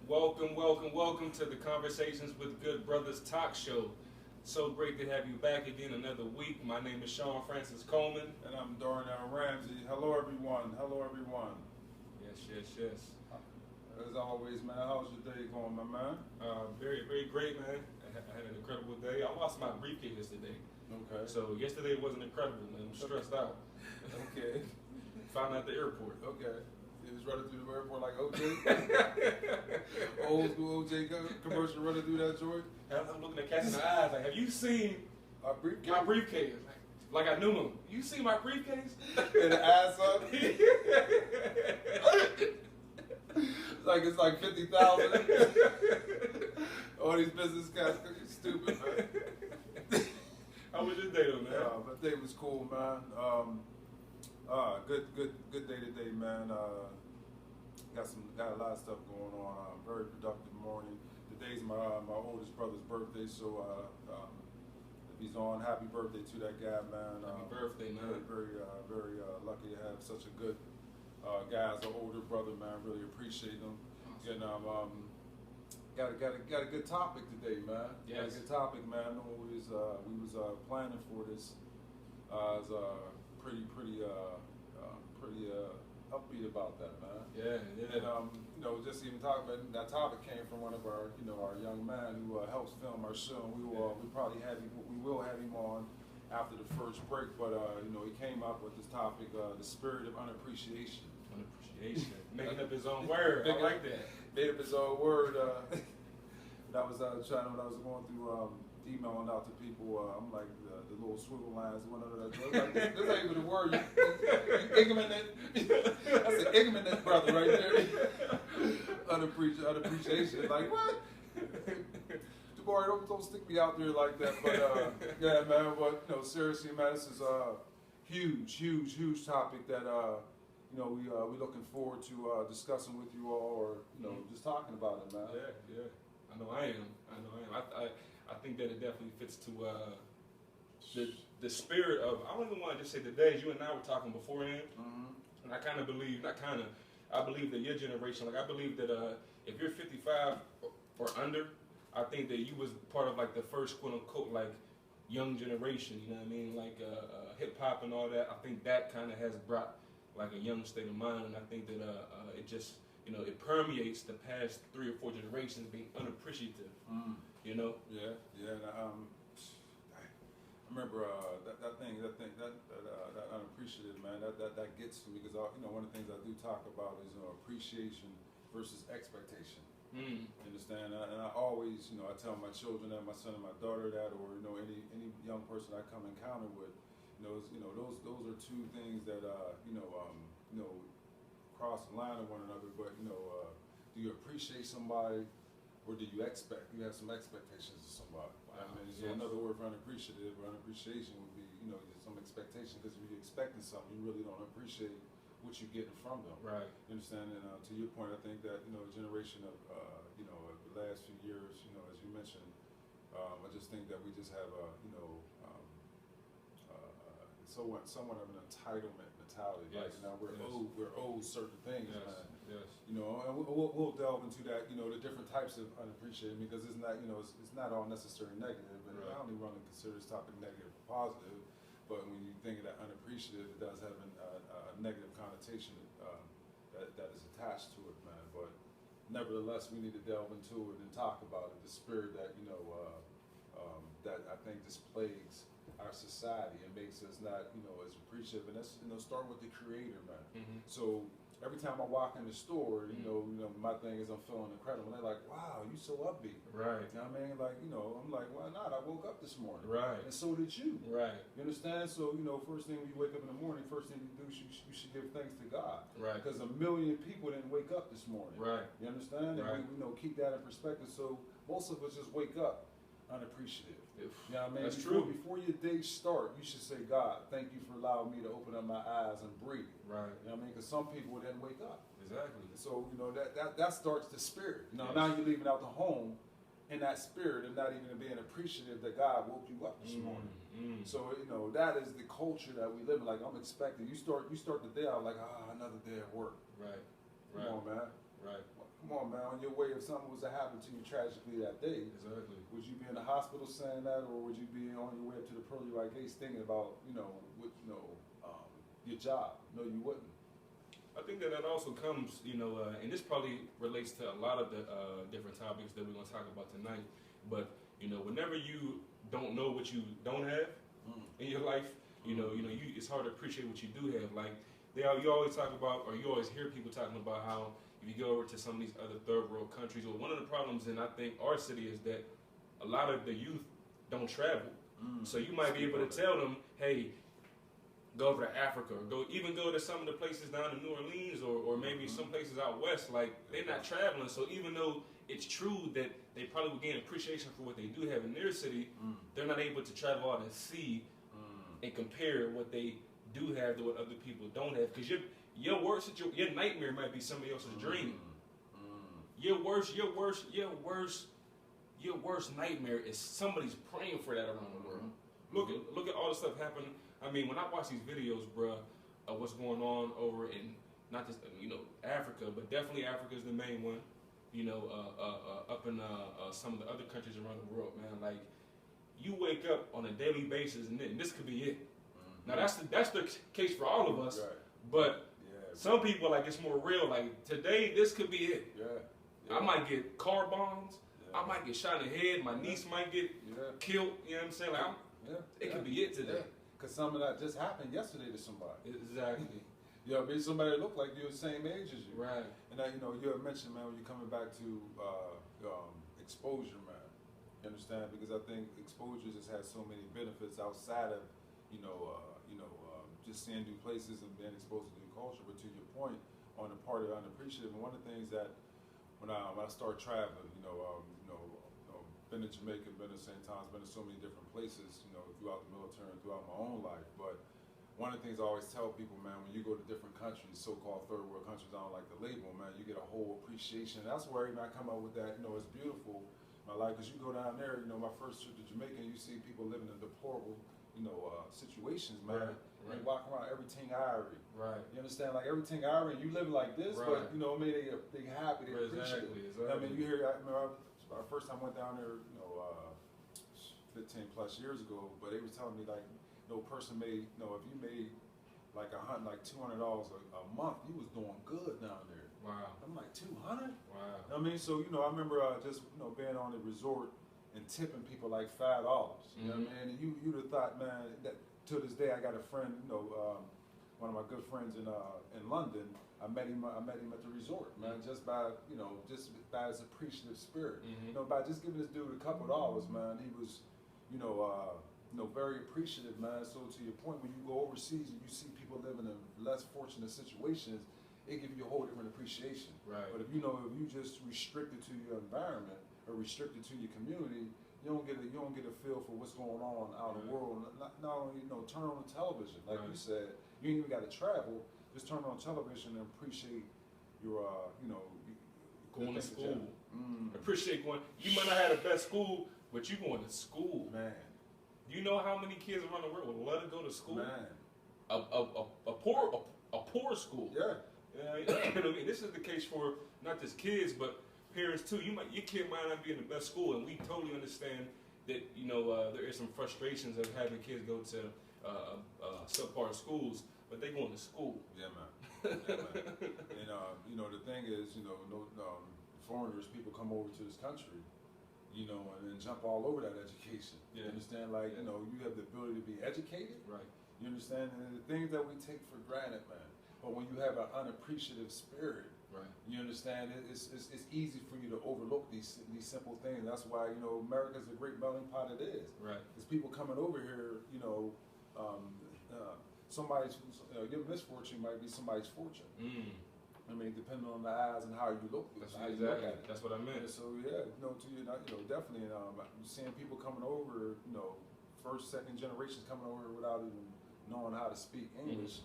Welcome to the Conversations with Good Brothers talk show. So great to have you back again another week. My name is Sean Francis Coleman. And I'm Darnell Ramsey. Hello, everyone. Hello, everyone. Yes. As always, man, how's your day going, my man? Very great, man. I had an incredible day. I lost my briefcase yesterday. Okay. So yesterday wasn't incredible, man. I'm stressed out. Okay. Found out at the airport. Okay. You was running through the airport like OJ? Old school OJ commercial running through that joint? I'm looking at cats in the eyes like, have you seen My briefcase? my briefcase? Like I knew him. You see my briefcase? And the ass up? It's like 50,000. All these business guys, you stupid, man. How was your day, though, man? My day was cool, man. Good day today, man. Got a lot of stuff going on. Very productive morning. Today's my oldest brother's birthday, so if he's on, happy birthday to that guy, man. Happy birthday, man. Very lucky to have such a good guy as an older brother, man. Really appreciate him. And got a good topic today, man. Yes. Got a good topic, man. I know we was planning for this. Is pretty upbeat about that, man. Yeah. And just even talking about that topic came from one of our young man who helps film our show. And we will have him on after the first break. But he came up with this topic, the spirit of unappreciation. Making up his own word. I like that. Made up his own word. When I was going through emailing out to people, I'm like the little swivel lines went under that. Like, this ain't even a word. You ignorant. That's an ignorant brother right there. Unappreciation. Like what? Jabari, don't stick me out there like that. But yeah, man. But seriously, man, this is a huge topic that we're looking forward to discussing with you all, or just talking about it, man. Yeah. I know I am. I think that it definitely fits to the spirit of. I don't even want to just say the days you and I were talking beforehand, and I believe that your generation, like I believe that if you're 55 or under, I think that you was part of like the first quote unquote like young generation. You know what I mean? Like hip hop and all that. I think that kind of has brought like a young state of mind, and I think that it just it permeates the past 3 or 4 generations being unappreciative. Yeah. And, I remember that unappreciative, man. That gets to me because one of the things I do talk about is appreciation versus expectation. You understand? And I always I tell my children that, my son and my daughter that, or any young person I come encounter with, those are two things that cross the line of one another. But do you appreciate somebody, or do you expect? You have some expectations of somebody. Wow. I mean, so another word for unappreciative or unappreciation would be some expectation, because if you're expecting something, you really don't appreciate what you're getting from them. Right. You understand? And to your point, I think that the generation of the last few years, as you mentioned, I just think that we just have somewhat of an entitlement mentality. Yes. Like, we're owed certain things, yes. man. Yes. And we'll delve into that, the different types of unappreciated, because it's not, it's not all necessarily negative, and Right. I don't even want to consider this topic negative or positive, but when you think of that unappreciative, it does have a negative connotation that is attached to it, man. But nevertheless, we need to delve into it and talk about it, the spirit that, that I think displays our society and makes us not, as appreciative. And that's, start with the creator, man. So every time I walk in the store, my thing is I'm feeling incredible. And they're like, wow, you so upbeat. Right. You know what I mean? Like, I'm like, why not? I woke up this morning. Right. And so did you. Right. You understand? So, first thing when you wake up in the morning, first thing you do, you should give thanks to God. Right. Because 1 million people didn't wake up this morning. Right. You understand? Right. And we keep that in perspective. So most of us just wake up unappreciative. You know what I mean? That's true. Before your day start, you should say, God, thank you for allowing me to open up my eyes and breathe. Right. You know what I mean? Because some people didn't wake up. Exactly. So, that starts the spirit. Yes. Now you're leaving out the home in that spirit and not even being appreciative that God woke you up this morning. So, that is the culture that we live in. Like, I'm expecting, you start the day out like, another day at work. Right. Come on, man. Right. Come on, man. On your way, if something was to happen to you tragically that day, Exactly. would you be in the hospital saying that, or would you be on your way up to the pearly white gates thinking about, your job? No, you wouldn't. I think that also comes, and this probably relates to a lot of the different topics that we're going to talk about tonight. But whenever you don't know what you don't have in your life, it's hard to appreciate what you do have. Like you always talk about, or you always hear people talking about how if you go over to some of these other third world countries, or one of the problems in I think our city is that a lot of the youth don't travel. So you might be able to tell them, hey, go over to Africa, or go to some of the places down in New Orleans, or maybe some places out west. Like they're not traveling, so even though it's true that they probably would gain appreciation for what they do have in their city, they're not able to travel out and see and compare what they do have to what other people don't have. Because your nightmare might be somebody else's dream. Your worst nightmare is somebody's praying for that around the world. Look at all the stuff happening. I mean, when I watch these videos, bruh, of what's going on over in not just Africa, but definitely Africa is the main one. Up in some of the other countries around the world, man. Like you wake up on a daily basis, and this could be it. Now that's the case for all of us, right. But some people like it's more real. Like today, this could be it. Yeah. I might get car bombs. Yeah. I might get shot in the head. My niece might get killed. You know what I'm saying? Like it could be it today. Because some of that just happened yesterday to somebody. Exactly. Maybe somebody that looked like you the same age as you. Right. And you had mentioned, man, when you're coming back to exposure, man. You understand? Because I think exposure just has so many benefits outside of, just seeing new places and being exposed to new culture. But to your point, on the part of unappreciative, and one of the things that when I start traveling, been to Jamaica, been to St. Thomas, been to so many different places, throughout the military and throughout my own life. But one of the things I always tell people, man, when you go to different countries, so-called third world countries, I don't like the label, man, you get a whole appreciation. That's where I come up with that, it's beautiful, my life, because you go down there, my first trip to Jamaica, you see people living in deplorable, situations, man. Right. They walk around everything ivory. Right. You understand? Like everything ivory, you live like this, Right. but, they happy, they appreciate it. Exactly. I mean, you hear, I remember our first time I went down there, 15 plus years ago, but they was telling me like no person made if you made like $200 a month, you was doing good down there. Wow. I'm like 200. Wow. I mean, so I remember just being on the resort and tipping people like $5. You know what I mean? And you'd have thought, man, that to this day I got a friend, one of my good friends in London. I met him at the resort, man, just by his appreciative spirit. By just giving this dude a couple of dollars, man, he was very appreciative, man. So to your point, when you go overseas and you see people living in less fortunate situations, it gives you a whole different appreciation. Right. But if you just restricted to your environment or restricted to your community, you don't get a feel for what's going on out in the world. Not only turn on the television, like you said, you ain't even got to travel. Just turn on television and appreciate your going to school. Appreciate going. You might not have the best school, but you going to school, man. You know how many kids around the world would love to go to school? Man. A poor school. Yeah. This is the case for not just kids, but parents too. Your kid might not be in the best school, and we totally understand that. There is some frustrations of having kids go to subpar schools, but they going to school. Yeah, man. And the thing is, foreigners, people come over to this country, and then jump all over that education. Yeah. You understand? Like, you have the ability to be educated. Right. You understand? And the things that we take for granted, man. But when you have an unappreciative spirit, right. You understand? It's easy for you to overlook these simple things. That's why, America's a great melting pot it is. Right. There's people coming over here, somebody's, your misfortune might be somebody's fortune. I mean, depending on the eyes and how you look, how you look at it. That's what I meant. And so definitely, seeing people coming over, first, second generations coming over without even knowing how to speak English.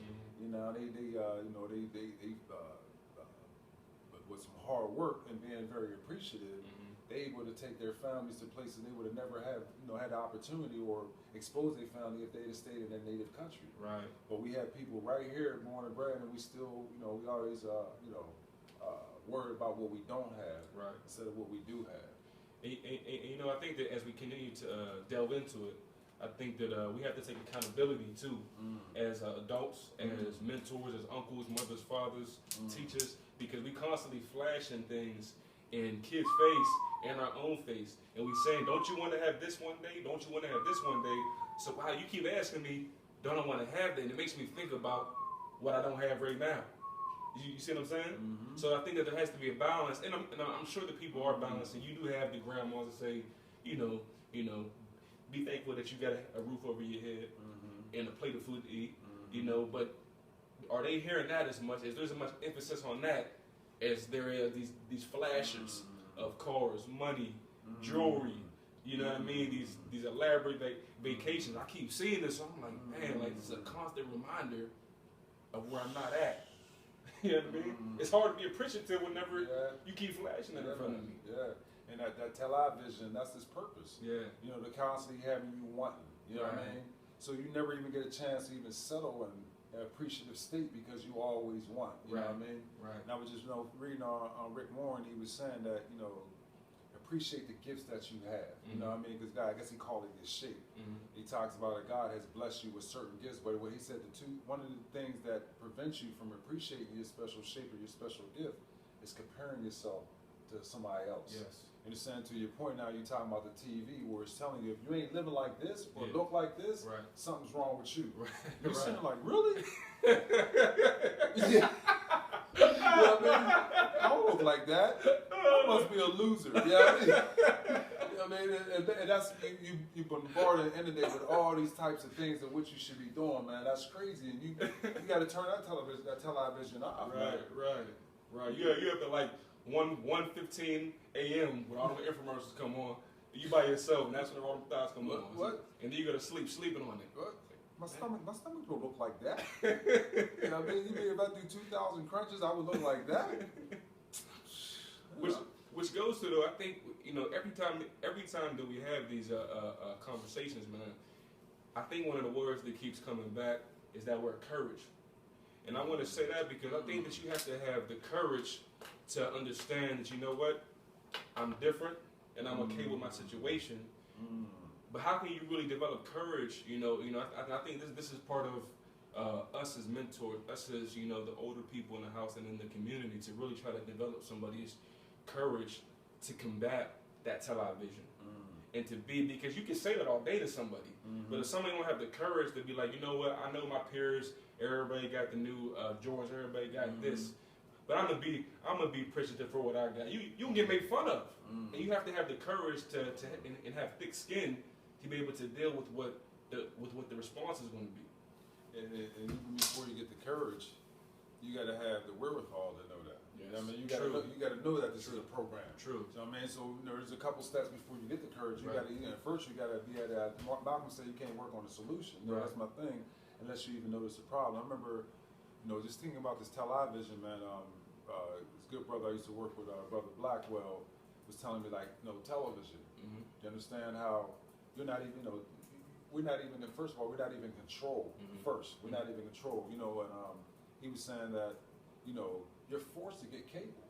But with some hard work and being very appreciative, they able to take their families to places they would have never had the opportunity or expose their family if they had stayed in their native country. Right. But we have people right here born and bred, and we still, we always, worried about what we don't have Right. instead of what we do have. And, you know, I think that as we continue to delve into it, I think that we have to take accountability too, as adults, as mentors, as uncles, mothers, fathers, teachers, because we constantly flashing things in kids' face and our own face, and we saying, "Don't you want to have this one day? Don't you want to have this one day?" So wow, you keep asking me, "Don't I want to have that?" And it makes me think about what I don't have right now. You see what I'm saying? So I think that there has to be a balance, and I'm sure that people are balanced, and you do have the grandmas that say, you know, be thankful that you got a roof over your head and a plate of food to eat, you know. But are they hearing that as much? Is there's as much emphasis on that as there is these flashes of cars, money, jewelry? You know what I mean? These elaborate vacations. I keep seeing this, so I'm like, man, like this is a constant reminder of where I'm not at. You know what I mean? It's hard to be appreciative whenever you keep flashing it in front of me. Yeah, and that television, that's its purpose. Yeah. You know, they're constantly having you wanting. You know what I mean? So you never even get a chance to even settle in an appreciative state because you always want. You know what I mean? Right. And I was just, reading on Rick Warren, he was saying that, appreciate the gifts that you have. You know what I mean? Because God, I guess he called it your shape. He talks about it, God has blessed you with certain gifts, but what he said, one of the things that prevents you from appreciating your special shape or your special gift is comparing yourself to somebody else. Yes. And it's saying, to your point now, you're talking about the TV where it's telling you if you ain't living like this or look like this, something's wrong with you. Right. You're saying like, really? Yeah. You know what I mean? I don't look like that. I must be a loser. You know what I mean? You know what I mean? And that's, you bombarded and inundated with all these types of things of which you should be doing, man. That's crazy. And you got to turn that television off. Right. You have to like 1:15 a.m. when all the infomercials come on. You by yourself, and that's when all the thoughts come on. What? And then you go to sleeping on it. What? My stomach don't look like that. You know what I mean? You mean if I do 2,000 crunches, I would look like that? Which goes to, though, I think, every time that we have these conversations, man, I think one of the words that keeps coming back is that word courage. And I want to say that because I think that you have to have the courage to understand that, you know what, I'm different and I'm okay with my situation. But how can you really develop courage? I think this is part of us as mentors, us as, the older people in the house and in the community, to really try to develop somebody's courage to combat that television. And to be, because you can say that all day to somebody, but if somebody don't have the courage to be like, you know what, I know my peers, everybody got the new Jordans, everybody got this, but I'm gonna be appreciative for what I got. You can get made fun of, and you have to have the courage to have thick skin to be able to deal with what the response is going to be. And even before you get the courage, you got to have the wherewithal to know that. Yes. You know what I mean? You got to know that this is a program. True. You know what I mean? So there's a couple steps before you get the courage. You got to first you got to be at that. Malcolm said you can't work on the solution. That's my thing, unless you even notice the problem. I remember, just thinking about this television, man. This good brother I used to work with, Brother Blackwell, was telling me like, television. You understand how you're not even, we're not even, first of all, we're not even in control. First, we're not even in control. And he was saying that, you're forced to get cable.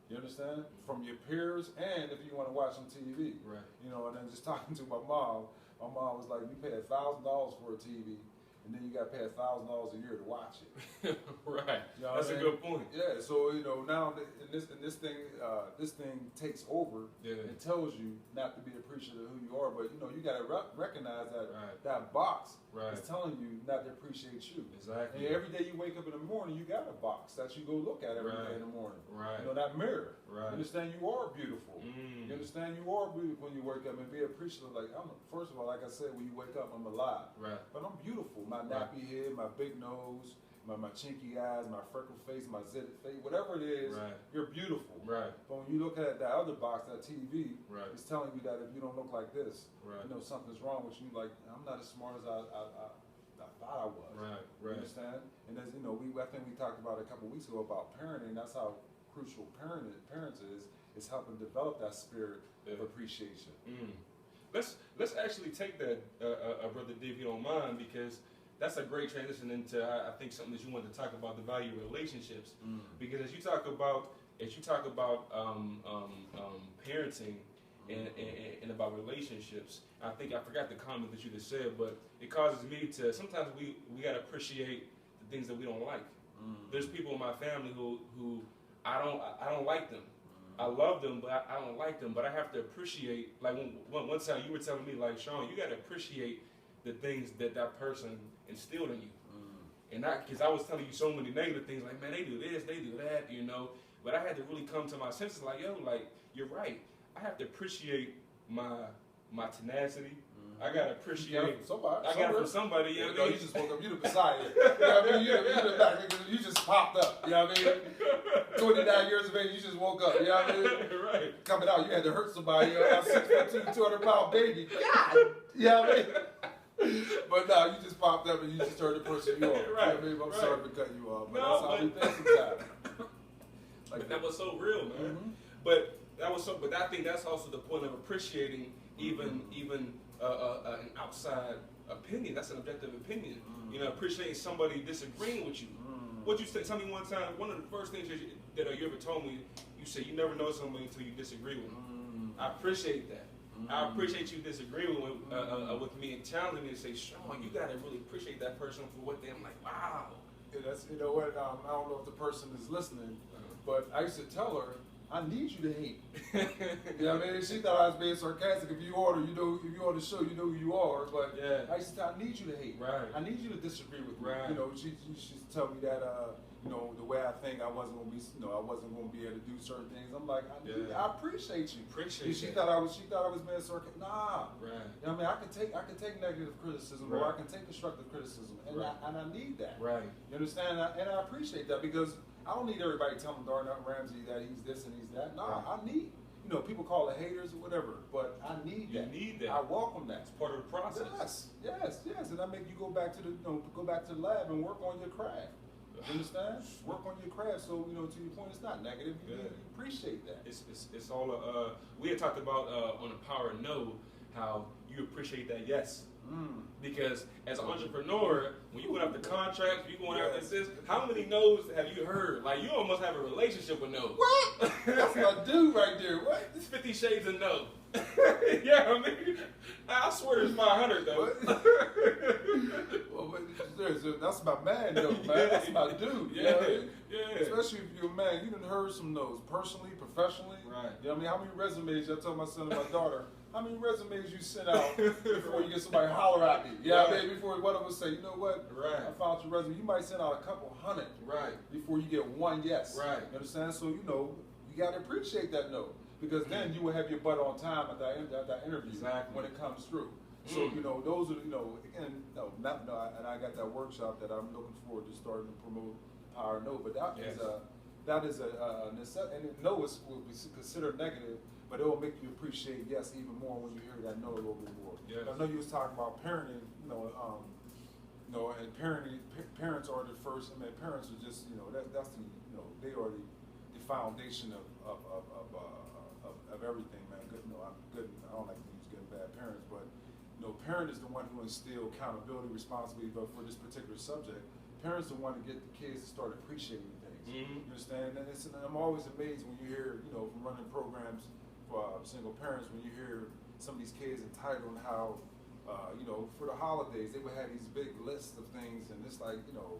You understand? From your peers, and if you want to watch some TV. Right. And then just talking to my mom was like, you pay $1,000 for a TV, and then you got to pay $1,000 a year to watch it. Right. That's a good point. Yeah. So now this thing takes over and tells you not to be appreciative of who you are, but you got to recognize that that box is telling you not to appreciate you. Exactly. And every day you wake up in the morning, you got a box that you go look at every day in the morning. Right. That mirror. Right. You understand you are beautiful. You understand you are beautiful when you wake up, and be appreciative. Like first of all, like I said, when you wake up, I'm alive. Right. But I'm beautiful. My nappy head, my big nose, my chinky eyes, my freckled face, my zitted face, whatever it is, you're beautiful. Right. But when you look at that other box, that TV, it's telling you that if you don't look like this, something's wrong with you. Like, I'm not as smart as I thought I was. Right. You understand? And as I think we talked about a couple weeks ago about parenting. That's how crucial parents is helping develop that spirit of appreciation. Let's actually take that, Brother D, if you don't mind, because that's a great transition into, I think, something that you wanted to talk about, the value of relationships. Because as you talk about as you talk about parenting and about relationships, I think I forgot the comment that you just said, but it causes me to sometimes we gotta appreciate the things that we don't like. There's people in my family who I don't like them. I love them, but I don't like them. But I have to appreciate, like one time you were telling me, like, Sean, you got to appreciate the things that person instilled in you. And because I was telling you so many negative things, like, man, they do this, they do that, you know. But I had to really come to my senses, like, yo, like, you're right. I have to appreciate my tenacity. I gotta appreciate somebody. I got it from somebody. You know what I mean? You just woke up. You the Messiah. You know what I mean? You the back. You just popped up. You know what I mean? 29 years of age. You just woke up. You know what I mean? Right. Coming out, you had to hurt somebody. You know, a 6'2", 200-pound baby. God. You know what I mean? But no, you just popped up and you just turned the person you are. Right. You know what I mean? I'm sorry for cutting you off, but No, that's how we think sometimes. But that was so real, man. But that was so. But I think that's also the point of appreciating even an outside opinion. That's an objective opinion. You know, appreciating somebody disagreeing with you. What you said, tell me one time. One of the first things that you ever told me, you said you never know somebody until you disagree with them. I appreciate that. I appreciate you disagreeing with me and challenging me and say, Sean, you gotta really appreciate that person for what they. I'm like, wow. Yeah, that's, you know what? I don't know if the person is listening, but I used to tell her, I need you to hate. You know what I mean? She thought I was being sarcastic. If you order, you know, if you're on the show, you know who you are. But I used to tell, I need you to hate. Right. I need you to disagree with me. Right. You know, she used to tell me that, you know, the way I think I wasn't gonna be, you know, I wasn't gonna be able to do certain things. I'm like, I appreciate you. She thought I was being sarcastic. Nah. Right. You know what I mean? I can take negative criticism, or I can take constructive criticism, and I need that. Right. You understand? And I appreciate that, because I don't need everybody telling Darnell Ramsey that he's this and he's that. No, I need, you know, people call it haters or whatever, but I need that. You need that. I welcome that. It's part of the process. Yes. And I make you go back to the lab and work on your craft. You understand? Work on your craft. So, you know, to your point, it's not negative. You appreciate that. It's all. We had talked about on the Power of No, how you appreciate that yes. Because as an entrepreneur, when you going after contracts, you going after this, how many no's have you heard? Like, you almost have a relationship with no. What? That's my dude right there. What? It's 50 Shades of No. Yeah, I mean, I swear it's 500 though. Well, but that's my man though, man. That's my dude. You know what I mean? Especially if you're a man, you done heard some no's, personally, professionally. Right. You know what I mean? How many resumes, I tell my son and my daughter, how many resumes you sent out before you get somebody holler at me? You know what I mean? Before one of us say, you know what? Right. I found your resume. You might send out a couple hundred. Right. Before you get one yes. Right. You understand? So, you know, you got to appreciate that no. Because then you will have your butt on time at that interview when it comes through. So, you know, those are, you know, again, and I got that workshop that I'm looking forward to starting to promote, Power No. But that is a necessity. And no will be considered negative, but it will make you appreciate yes even more when you hear that no a little bit more. Yes. I know you was talking about parenting, you know, and parenting. Parents are the first. I mean, parents are just, you know, that's the, you know, they are the foundation of everything, man. Good, you know, I'm good. I don't like to use good and bad parents, but you know, parent is the one who instill accountability, responsibility. But for this particular subject, parents are the one to get the kids to start appreciating things. You understand? And I'm always amazed when you hear, you know, from running programs for single parents, when you hear some of these kids entitled on how, you know, for the holidays they would have these big lists of things, and it's like, you know,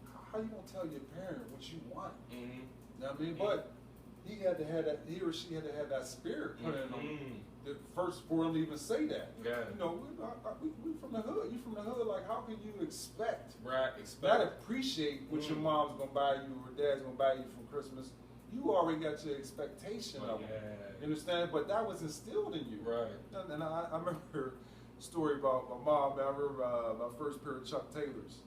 how you gonna tell your parent what you want? You know what I mean? But he or she had to have that spirit put in them first for him to even say that. Yeah. You know, we from the hood. You from the hood. Like, how can you expect? Right. Not appreciate what your mom's gonna buy you or dad's gonna buy you for Christmas. You already got your expectation of them. You understand? But that was instilled in you. Right. And I remember a story about my mom. I remember my first pair of Chuck Taylors.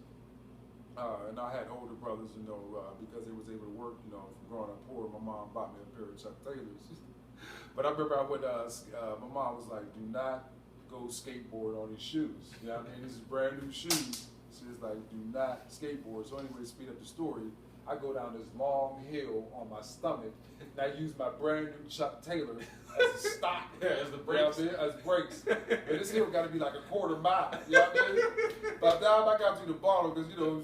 And I had older brothers, you know, because they was able to work, you know, from growing up poor. My mom bought me a pair of Chuck Taylors. But I remember my mom was like, do not go skateboard on these shoes. You know what I mean? These is brand new shoes. She was like, do not skateboard. So anyway, to speed up the story, I go down this long hill on my stomach, and I use my brand new Chuck Taylor as a stock. As the brakes. You know what I mean? As brakes. And this hill got to be like a quarter mile. You know what I mean? By the time I got to the bottom, because, you know,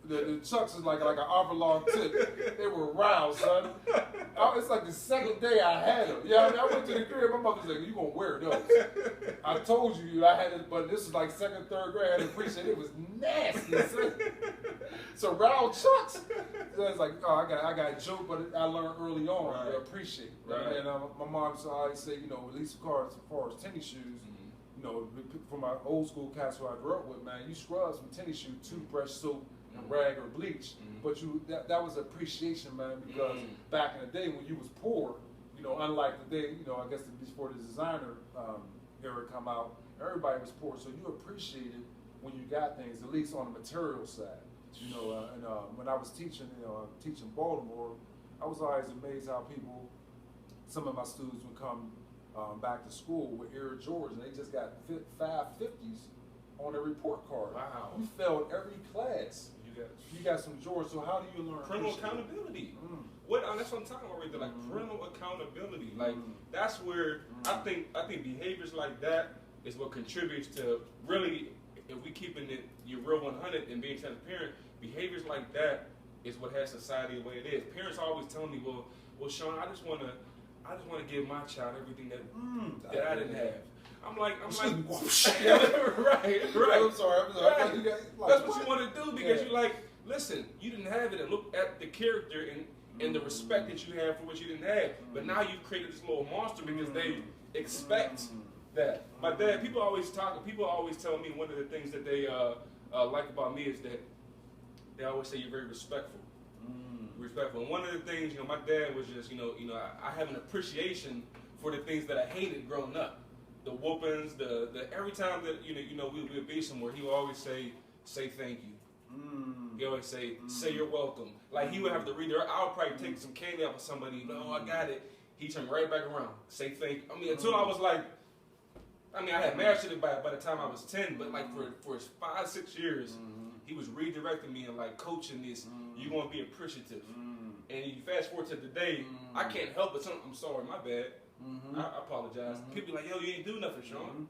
The Chucks is like an oblong tip. They were round, son. It's like the second day I had them. Yeah, I mean, I went to the crib. My mother's like, "You gonna wear those?" I told you I had it, but this is like second, third grade. I didn't appreciate it. It was nasty. Son. So round Chucks. So it's like, oh, I got a joke, but I learned early on to appreciate it. Right. And my mom used to always say, you know, at least as far as tennis shoes. You know, for my old school cats who I grew up with, man, you scrub some tennis shoe, toothbrush, soap, and rag or bleach. But that was appreciation, man, because back in the day when you was poor, you know, unlike the day, you know, I guess before the designer era come out, everybody was poor, so you appreciated when you got things, at least on the material side. You know, and when I was teaching, you know, teaching Baltimore, I was always amazed how people, some of my students would come back to school with Air Jordans, and they just got 550s on their report card. Wow. You failed every class. You got some Jordans. So how do you learn? Parental accountability. That's what I'm talking about right there. Like parental accountability. Like that's where I think behaviors like that is what contributes to really, if we keeping it your real 100 and being transparent, behaviors like that is what has society the way it is. Parents always tell me, well, Sean, I just want to give my child everything that I didn't have. I'm like, right. I'm sorry. Right. That's what you want to do because you're like, listen, you didn't have it, and look at the character and the respect that you have for what you didn't have. But now you've created this little monster because they expect that. My dad, people always tell me one of the things that they like about me is that they always say you're very respectful. Respectful. And one of the things, you know, my dad was just, I have an appreciation for the things that I hated growing up. The whoopings, the every time that we would be somewhere, he would always say thank you. He always say you're welcome. Like he would have to read there. I would probably take some candy out of somebody. No, I got it. He turned right back around. Say thank you. I mean, until I was like, I had mastered it by the time I was 10. But like for 5-6 years, he was redirecting me and like coaching this. You're gonna be appreciative. And you fast forward to today, I can't help it. I'm sorry, my bad. I apologize. People be like, yo, you ain't do nothing, Sean.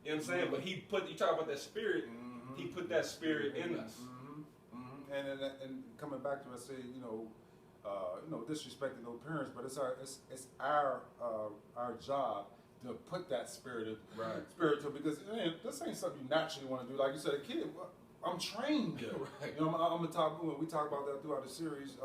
You know what I'm saying? But you talk about that spirit, he put that spirit in us. And coming back to it, I say, disrespecting no parents, but it's our job to put that spirit to, because this ain't something you naturally want to do. Like you said, a kid, I'm trained. Right. I'm gonna talk. We talk about that throughout the series.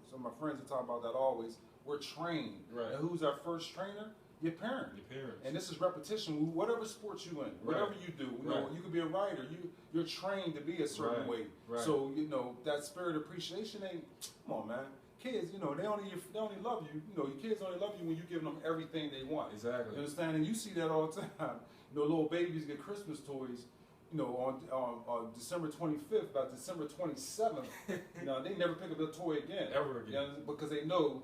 Some of my friends talk about that always. We're trained. Right. And who's our first trainer? Your parent. Your parents. And this is repetition. Whatever sport you in, whatever you do, you could be a writer. You're trained to be a certain way. Right. So that spirit of appreciation ain't. Come on, man. Kids, they only love you. Your kids only love you when you give them everything they want. Exactly. You understand? And you see that all the time. Little babies get Christmas toys. On December 25th, by December 27th, they never pick up a toy again. Ever again. Because they know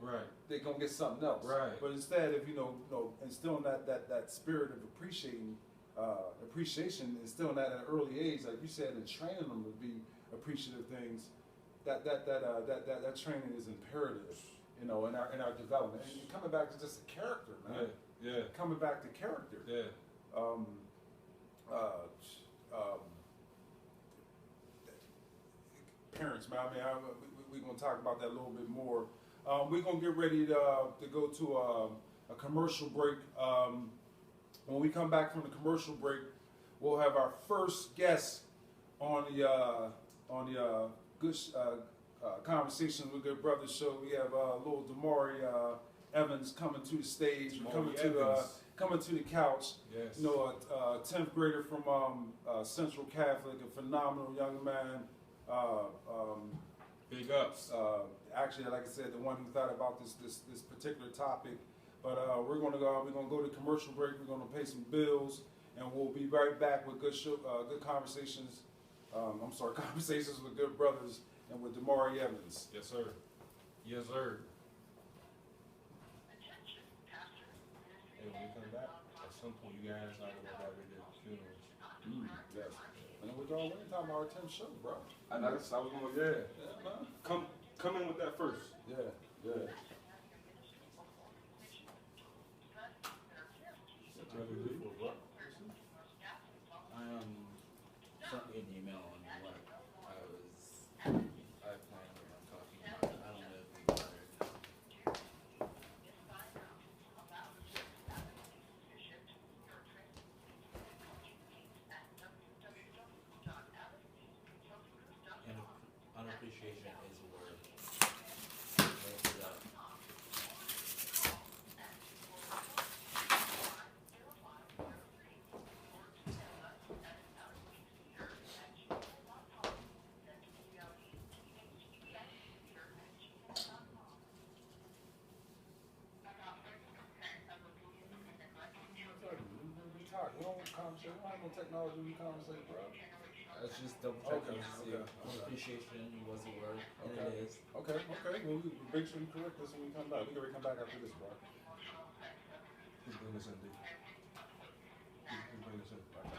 they're going to get something else. Right. But instead, if, instilling that spirit of appreciation, instilling that at an early age, like you said, and training them to be appreciative things, that training is imperative, in our development. And coming back to just the character, man. Yeah. Coming back to character. Yeah. Parents, man. We're going to talk about that a little bit more. We're going to get ready to go to a commercial break. When we come back from the commercial break, we'll have our first guest on the Good Conversations with Good Brothers show. We have little Damari Evans coming to the stage, coming to the couch. Yes. 10th grader from Central Catholic, a phenomenal young man. Big ups. Actually, like I said, the one who thought about this particular topic. But we're gonna go to commercial break. We're gonna pay some bills, and we'll be right back with good conversations. Conversations with Good Brothers and with Damari Evans. Yes, sir. Yes, sir. Hey, when we come back, at some point, you guys are going to have your funerals. Yes. And we're talking about our 10th show, bro. I was going to, Come in with that first. Yeah. Sent me an email on what I was technology we conversate, bro? It's just double checking to see if appreciation was a word, and it is. Okay. Well, we make sure you correct this when we come back. We can come back after this, bro. Who's bringing this in, D? Who's bringing this in? Okay.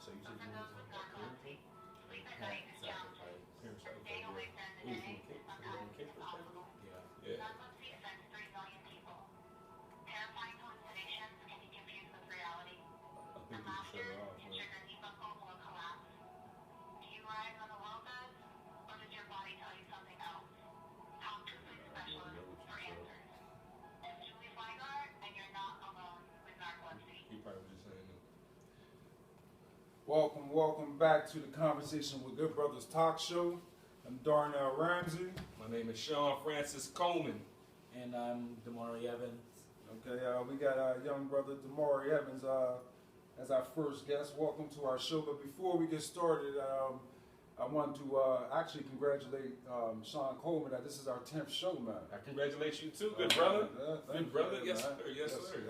So you said you wanted to talk about parenting? Parent sacrifice. Parent sacrifice, yeah. Ooh, from a kid perspective? Yeah. Yeah. I think we should shut it off, man. He probably was just saying that. Welcome back to the Conversation with Good Brothers talk show. I'm Darnell Ramsey. My name is Sean Francis Coleman. And I'm Damari Evans. Okay, we got our young brother Damari Evans as our first guest. Welcome to our show. But before we get started, I want to actually congratulate Sean Coleman that this is our 10th show, man. I congratulate you too, good brother. Thank Good brother, you, yes man. sir, yes sir.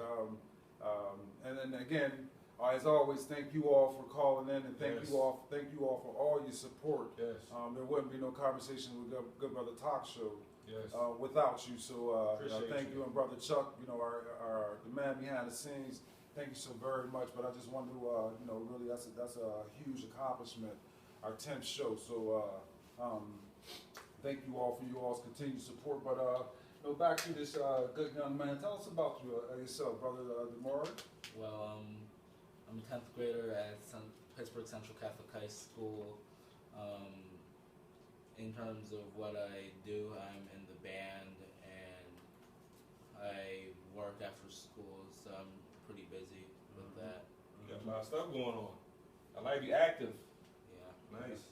And then again, as always, thank you all for calling in, and thank Yes. you all for all your support. Yes, There wouldn't be no conversation with Good Brother Talk Show yes. without you. So Appreciate thank you. you, and Brother Chuck, our the man behind the scenes. Thank you so very much. But I just wanted to really that's a huge accomplishment, our 10th show. So thank you all for you all's continued support. But back to this good young man. Tell us about yourself, Brother Damari. Well, I'm a 10th grader at Pittsburgh Central Catholic High School. In terms of what I do, I'm in the band and I work after school, so I'm pretty busy with that. You got a lot of stuff going on. I like you active. Yeah. Nice.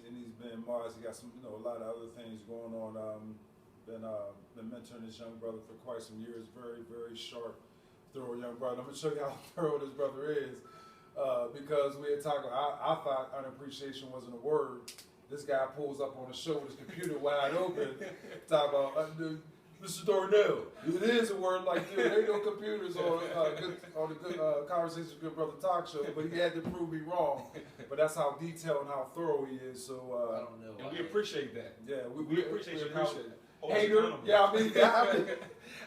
And he's been Mars. He got some, a lot of other things going on. Been mentoring this young brother for quite some years. Very, very sharp, thorough young brother. I'm gonna show you how thorough this brother is, because we had talked. I thought unappreciation wasn't a word. This guy pulls up on the show with his computer wide open, talk about Mr. Darnell. It is a word like this. There ain't no computers on the Good Conversation with Good Brother talk show, but he had to prove me wrong. But that's how detailed and how thorough he is. So I don't know. And we appreciate that. yeah, We appreciate you. appreciate it. Hold us Hater, accountable. yeah,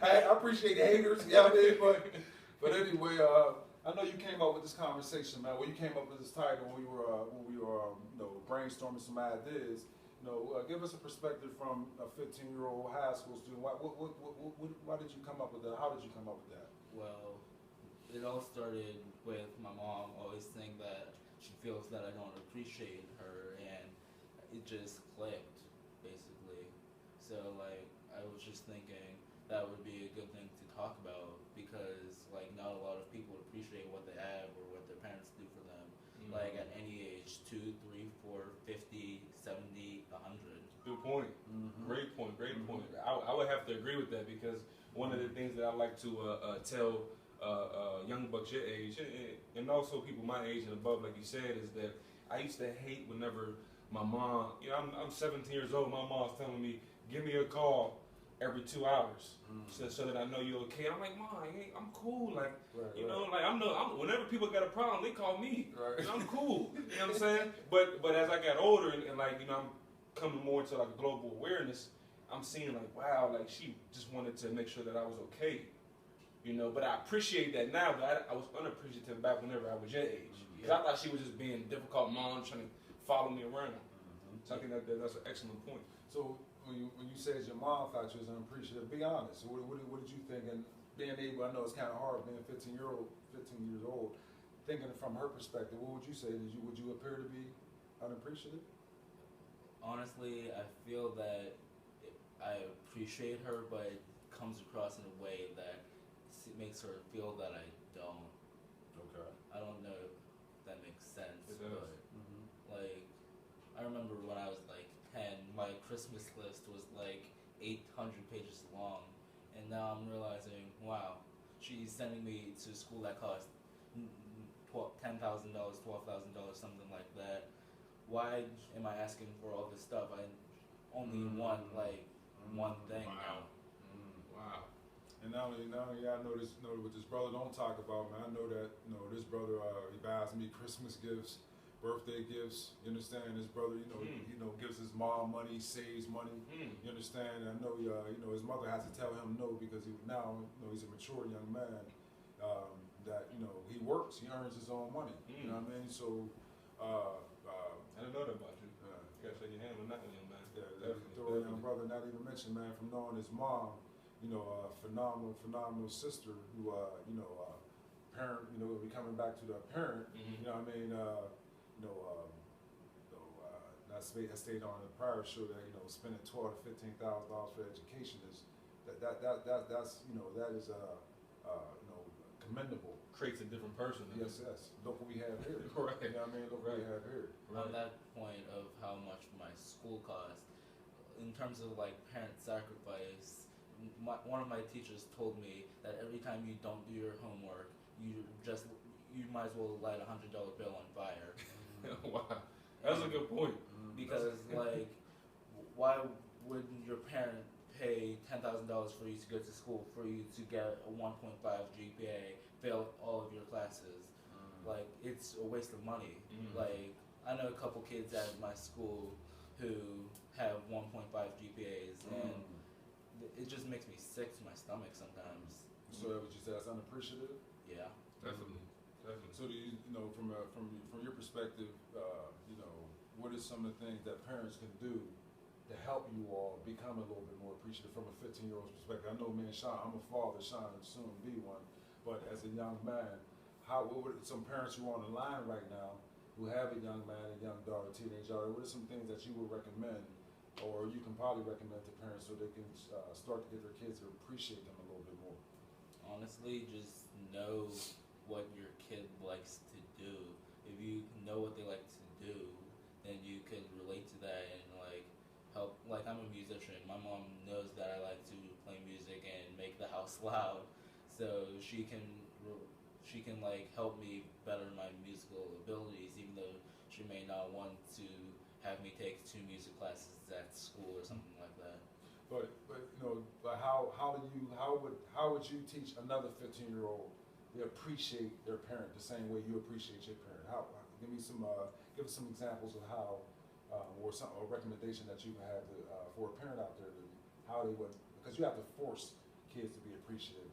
I appreciate haters, yeah, but anyway, I know you came up with this conversation, man. When you came up with this title, when we were brainstorming some ideas, give us a perspective from a 15-year-old high school student. Why did you come up with that? How did you come up with that? Well, it all started with my mom always saying that she feels that I don't appreciate her, and it just clicked, basically. So, I was just thinking that would be a good thing to talk about, because, not a lot of people appreciate what they have or what their parents do for them. Mm-hmm. At any age, 2, 3, 4, 50, 70, 100. Good point. Mm-hmm. Great point. I would have to agree with that, because one of the things that I like to tell young bucks your age, and also people my age and above, like you said, is that I used to hate whenever my mom, I'm 17 years old, my mom's telling me, give me a call every 2 hours, so that I know you're okay. I'm like, Mom, I'm cool. Whenever people got a problem, they call me. Right. I'm cool. You know what I'm saying? But as I got older and I'm coming more into a global awareness, I'm seeing wow, she just wanted to make sure that I was okay. But I appreciate that now, but I was unappreciative back whenever I was your age. Because I thought she was just being a difficult mom, trying to follow me around. So I think that's an excellent point. So when you said your mom thought you was unappreciative, be honest. What did you think? And being able, I know it's kind of hard being 15 years old, thinking from her perspective. What would you say? Would you appear to be unappreciative? Honestly, I feel that I appreciate her, but it comes across in a way that makes her feel that I don't. Okay. I don't know if that makes sense. It does. But I remember when I was 10, my Christmas list was 800 pages long, and now I'm realizing, wow, she's sending me to school that cost $10,000, $12,000, something like that. Why am I asking for all this stuff? I only want one thing Wow. now. Wow. And not only I know what this brother don't talk about, man. I know that this brother he buys me Christmas gifts, birthday gifts. You understand? This brother, gives his mom money, saves money. You understand? And I know his mother has to tell him no because he's a mature young man. That he works, he earns his own money. You know what I mean? So I didn't know that about you. You gotta shake your hand on that one, young man. yeah, Definitely, throw a young brother. Not even mention, man, from knowing his mom. Phenomenal sister who, parent, we coming back to the parent, you know what I mean, I stayed on the prior show that, spending $12,000 to $15,000 for education is, that's commendable. Creates a different person. Yes. Look what we have here. Right. You know what I mean? Look what we have here. On that point of how much my school cost, in terms of like parent sacrifice, one of my teachers told me that every time you don't do your homework, you might as well light $100 bill on fire. Wow, that's a good point. Because like, why would your parent pay $10,000 for you to go to school for you to get a 1.5 GPA, fail all of your classes? Like, it's a waste of money. Like, I know a couple kids at my school who have 1.5 GPAs, and it just makes me sick to my stomach sometimes. So that what you said, that's unappreciative? Yeah. Definitely. So do you, from your perspective, what are some of the things that parents can do to help you all become a little bit more appreciative from a 15-year-old's perspective? I know me and Sean, I'm a father, Sean will soon be one, but as a young man, what would some parents who are on the line right now who have a young man, a young daughter, teenage daughter, what are some things that you would recommend, or you can probably recommend to parents so they can start to get their kids to appreciate them a little bit more? Honestly, just know what your kid likes to do. If you know what they like to do, then you can relate to that and like help. Like, I'm a musician. My mom knows that I like to play music and make the house loud, so she can like help me better my musical abilities, even though she may not want to have me take 2 music classes at school or something like that. But how would you teach another 15-year-old to appreciate their parent the same way you appreciate your parent? Give us some examples of how, or a recommendation that you have for a parent out there how they would, because you have to force kids to be appreciative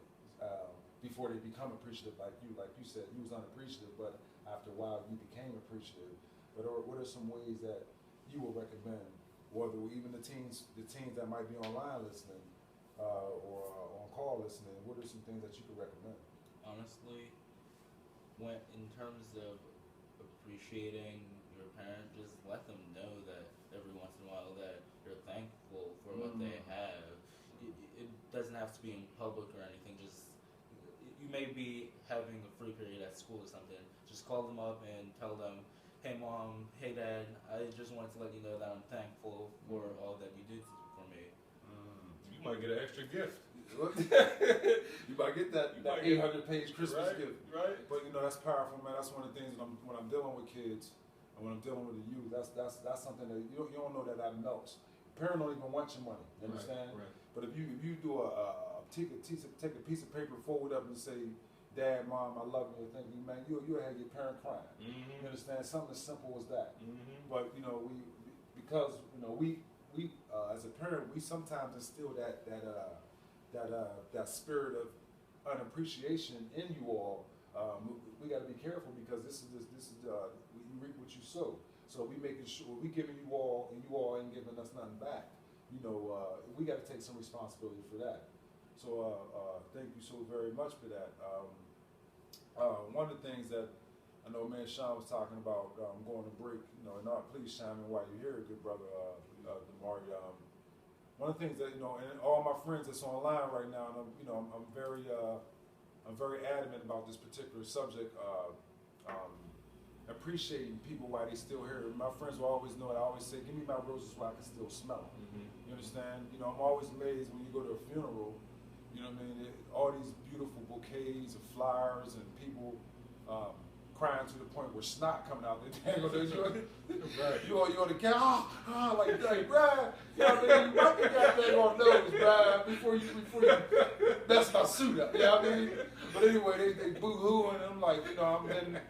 before they become appreciative. Like you said, you was unappreciative, but after a while you became appreciative. But what are some ways that you would recommend, whether even the teens that might be online listening or on call listening? What are some things that you could recommend? Honestly, in terms of appreciating your parent, just let them know that every once in a while that you're thankful for what they have. It doesn't have to be in public or anything. Just, you may be having a free period at school or something. Just call them up and tell them, "Hey mom, hey dad, I just wanted to let you know that I'm thankful for all that you did for me." You might get an extra gift. You might get that 800-page Christmas gift. Right. But that's powerful, man. That's one of the things when I'm dealing with kids and when I'm dealing with the youth. That's something that you don't know that melts. Parent don't even want your money. You understand? Right. But if you do take a piece of paper, fold it up, and say, "Dad, Mom, I love you," thank you, man. You'll have your parent crying. You understand? Something as simple as that. But because we as a parent, we sometimes instill that spirit of unappreciation in you all. We got to be careful because this is you reap what you sow. So we making sure we giving you all, and you all ain't giving us nothing back. We got to take some responsibility for that. So thank you so very much for that. One of the things that I know, man, Sean was talking about going to break. And please chime in while you're here, good brother Damari. One of the things that and all my friends that's online right now, and I'm very adamant about this particular subject. Appreciating people while they still here. My friends will always know it. I always say, "Give me my roses while I can still smell them." You understand? I'm always amazed when you go to a funeral. All these beautiful bouquets of flowers and people crying to the point where snot coming out their dang Right. you on the couch, like Brad, you know what I mean? You wipe your goddamn on nose, Brad, before you mess my suit up, you know what I mean? But anyway, they boo-hooing, and I'm like, you know,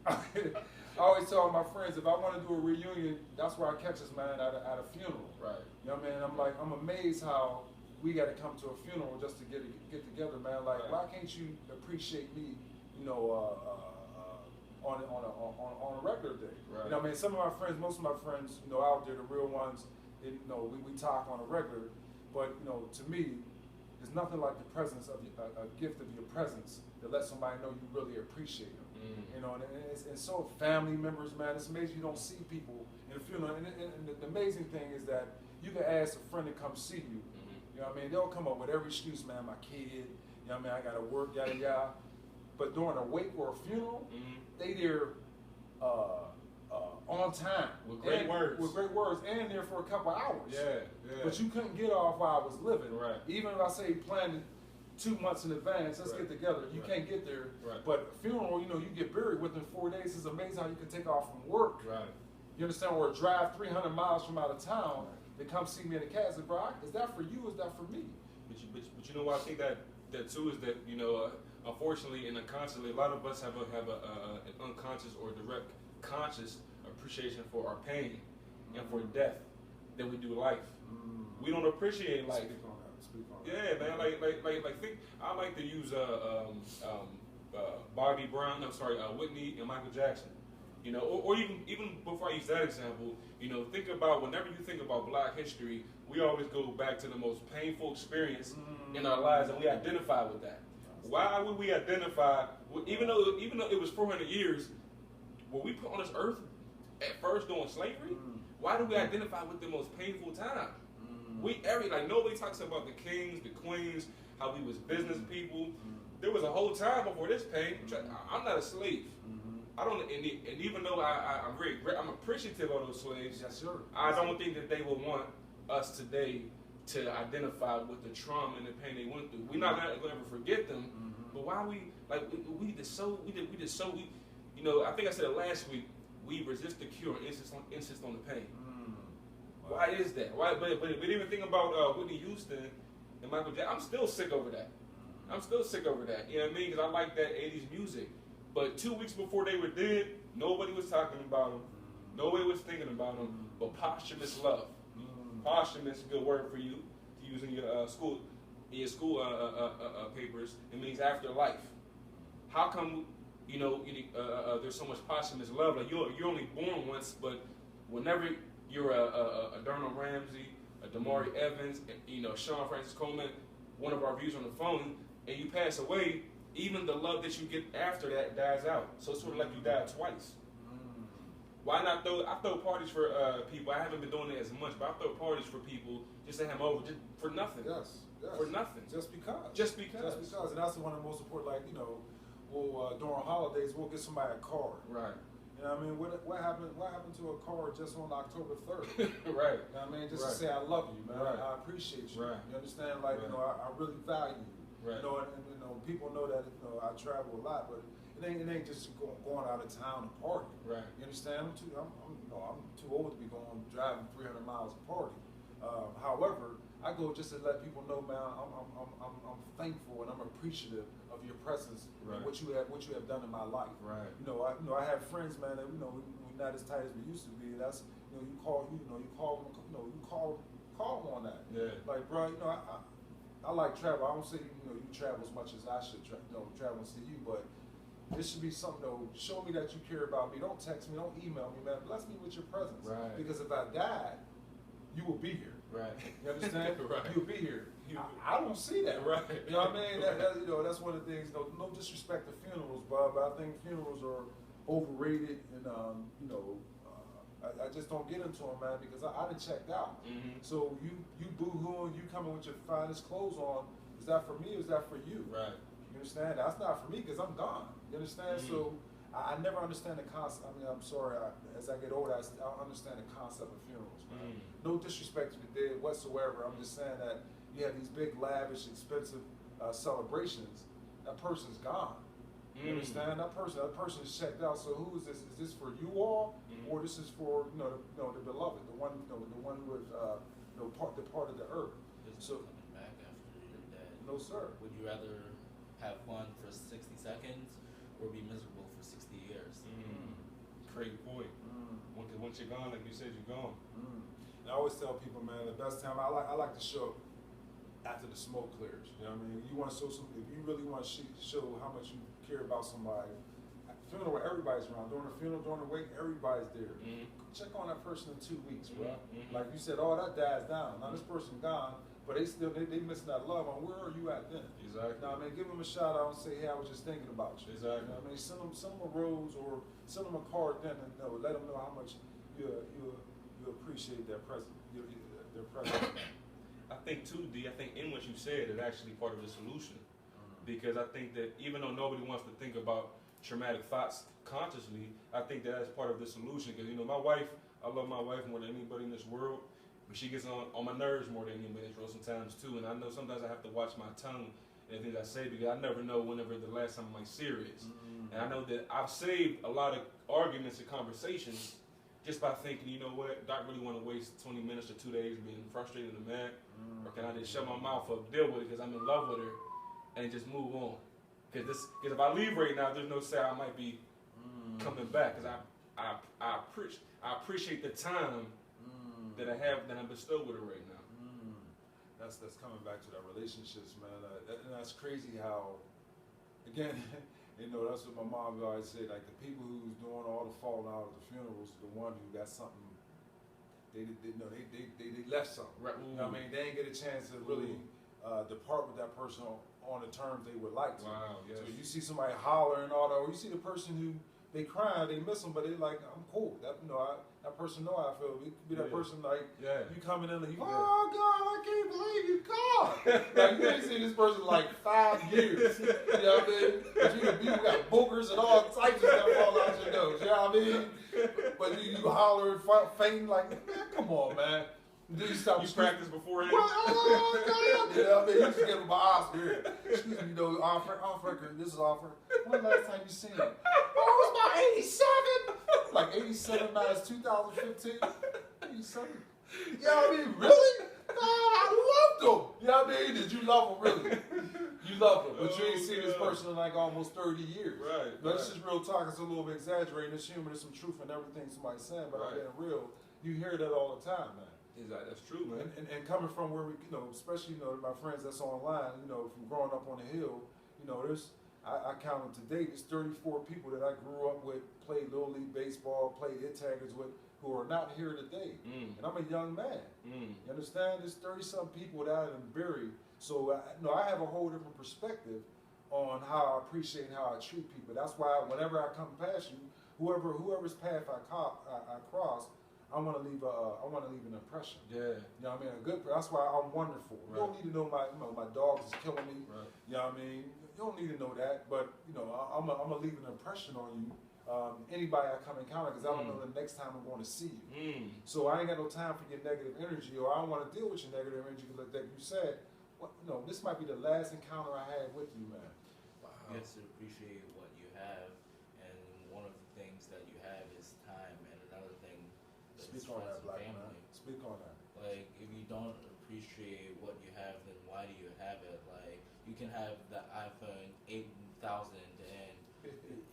I always tell my friends, if I want to do a reunion, that's where I catch us, man, at a funeral. Right. You know what I mean? I'm amazed how we got to come to a funeral just to get together, man. Like, Right. why can't you appreciate me, you know, on a regular day? Right. You know what I mean? Some of my friends, most of my friends, you know, out there, the real ones, they, you know, we talk on a regular, but, you know, to me, there's nothing like the presence of a gift of your presence that lets somebody know you really appreciate them. You know, and it's so family members, man. It's amazing you don't see people in a funeral. And the amazing thing is that you can ask a friend to come see you. You know what I mean? They'll come up with every excuse, man. My kid, you know what I mean? I gotta work, yada yada. But during a wake or a funeral, they there on time with great words. With great words, and there for a couple hours. Yeah. But you couldn't get off while I was living. Right. Even if I say planned 2 months in advance, let's Right. get together. You Right. can't get there. Right. But funeral, you know, you get buried within 4 days. It's amazing how you can take off from work. Right. You understand? Or drive 300 miles from out of town to come see me in the casket, bro. Is that for you? Or is that for me? But you know what I think that too is that, you know, unfortunately and unconsciously, a lot of us have an unconscious or direct conscious appreciation for our pain and for death than we do life. We don't appreciate life. Speak on that. Yeah, man. Like think. I like to use Bobby Brown. I'm sorry, Whitney and Michael Jackson. You know, or even before I use that example, you know, think about whenever you think about Black history, we always go back to the most painful experience in our lives, and we identify with that. Why would we identify, even though it was 400 years, were we put on this earth at first during slavery? Why do we identify with the most painful time? Nobody talks about the kings, the queens, how we was business people. There was a whole time before this pain. I'm not a slave. I don't, and even though I'm appreciative of those slaves. Yes, sir. I don't think that they would want us today to identify with the trauma and the pain they went through. We're not going to ever forget them. But why we did so, you know, I think I said it last week, we resist the cure and insist on the pain. Why is that? Why? But even think about Whitney Houston and Michael Jackson. I'm still sick over that. I'm still sick over that. You know what I mean? Because I like that 80s music. But 2 weeks before they were dead, nobody was talking about them. Nobody was thinking about them. But posthumous love. Posthumous, good word for you to use in your school papers. It means afterlife. How come, you know, there's so much posthumous love? Like you're only born once, but whenever you're a Darnell Ramsey, a Damari Evans, you know, Sean Francis Coleman, one of our views on the phone, and you pass away, even the love that you get after that dies out. So it's sort of like you died twice. Why not I throw parties for people. I haven't been doing it as much, but I throw parties for people just to have them over, just for nothing. Yes. For nothing. Just because. Just because. And that's one of the most important, like, you know, during holidays, we'll get somebody a card. Right. You know what I mean? What happened to a card just on October 3rd? Right. You know what I mean? Just Right. to say I love you, man. Right. I appreciate you. Right. You understand? Like, you know, I really value you. Right. You know, and you know, people know that, you know, I travel a lot, but it ain't just going out of town to party. Right. You understand? I'm too old to be driving 300 miles to party. However, I go just to let people know, man, I'm thankful and I'm appreciative of your presence and what you have done in my life. Right. You know, I have friends, man, that, you know, we're not as tight as we used to be. That's, you know, you call on that. Yeah. Like, bro, you know, I like travel. I don't say, you know, you travel as much as I should travel and see you, but this should be something, though. Show me that you care about me. Don't text me. Don't email me, man. Bless me with your presence. Right. Because if I died, you will be here. Right. You understand? Right. You'll be here. I don't see that. Right. You know what I mean? That, you know, that's one of the things. No disrespect to funerals, Bob, but I think funerals are overrated, and you know, I just don't get into them, man, because I done checked out. So you boo-hooing, you coming with your finest clothes on. Is that for me or is that for you? Right. You understand? That's not for me because I'm gone. You understand? So I never understand the concept. I mean, I'm sorry. As I get older, I don't understand the concept of funerals. No disrespect to the dead whatsoever. I'm just saying that you have these big, lavish, expensive celebrations. That person's gone. You understand? That person is checked out. So who is this? Is this for you all, or this is for the beloved, the one with the part of the earth? There's So no coming back after you're dead. no sir. Would you rather have fun for 60 seconds or be miserable for 60 years? Great point. Because once you're gone, like you said, you're gone. And I always tell people, man, the best time I like to show after the smoke clears. You know what I mean? You want to show if you really want to show how much you care about somebody. At the funeral, everybody's around. During the funeral, during the wake, everybody's there. Check on that person in 2 weeks, bro. Like you said, that dies down. Now this person gone, but they missing that love. On where are you at then? Exactly. Now, I mean, give them a shout out and say, hey, I was just thinking about you. Exactly. You know what I mean, send them a rose or send them a card then, and let them know how much you appreciate their presence. Their presence. I think too, D. I think in what you said, it's actually part of the solution, because I think that even though nobody wants to think about traumatic thoughts consciously, I think that's part of the solution. Because my wife, I love my wife more than anybody in this world, but she gets on my nerves more than anybody in this world sometimes too. And I know sometimes I have to watch my tongue and things I say, because I never know whenever the last time I'm serious. And I know that I've saved a lot of arguments and conversations just by thinking, you know what, Doc really want to waste 20 minutes or 2 days being frustrated and mad, or can I just shut my mouth up, deal with it because I'm in love with her, and just move on? Because if I leave right now, there's no say I might be coming back, because I appreciate the time that I bestow with her right now. That's coming back to that relationships, man. And that's crazy how, again, that's what my mom always said. Like the people who's doing all the falling out of the funerals, the one who got something, they left something. Right. You know what I mean? They didn't get a chance to really depart with that person on the terms they would like to. Wow. Yes. So you see somebody hollering and all that, or you see the person who they crying, they miss them, but they like, I'm cool. That that person know how I feel. It could be that person like you coming in and you, oh God, I can't believe you gone. Like you ain't seen this person like 5 years. You know what I mean? But you got boogers and all types of stuff all out your nose. You know what I mean? But you holler, fainting like, man, come on, man. Then you stop. You practice beforehand? Oh, God. You know what I mean? You just give them an Oscar. Excuse me, off record. This is off record. When the last time you seen it? Oh, it was about 87. Like 87 minus 2015. 87. You know what I mean? Really? No, I loved them. You know what I mean? Did you love them really? You love them, but you ain't seen this person in like almost 30 years. Right. But it's just real talk. It's a little bit exaggerating. There's humor. There's some truth in everything somebody's saying, but I'm being real. You hear that all the time, man. That's true, man. And coming from where we, especially, my friends that's online, from growing up on the hill, I counted today, there's 34 people that I grew up with, played Little League Baseball, played hit taggers with, who are not here today. And I'm a young man. You understand? There's 30-some people that I done buried. So, I have a whole different perspective on how I appreciate how I treat people. That's why whenever I come past you, whoever's path I cross, I want to leave an impression. Yeah. You know what I mean? That's why I'm wonderful. Right. You don't need to know my dogs is killing me. Right. You know what I mean? You don't need to know that, but I'm gonna leave an impression on you. Anybody I come encounter, because I don't know the next time I'm going to see you. So I ain't got no time for your negative energy, or I don't want to deal with your negative energy. Like that you said, this might be the last encounter I had with you, man. Wow. You have to appreciate what you have, and one of the things that you have is time, and another thing. Speak on that, Black man. Speak on that. Like, if you don't appreciate what you have, then why do you have it? Like, you can have the iPhone 8000, and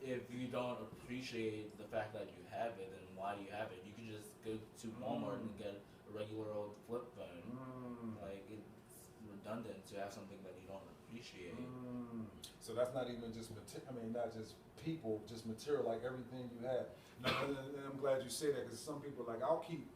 if you don't appreciate the fact that you have it, then why do you have it? You can just go to Walmart and get a regular old flip phone. Like, it's redundant to have something that you don't appreciate. So that's not even just not just people, just material, like everything you have. And I'm glad you say that, because some people like, I'll keep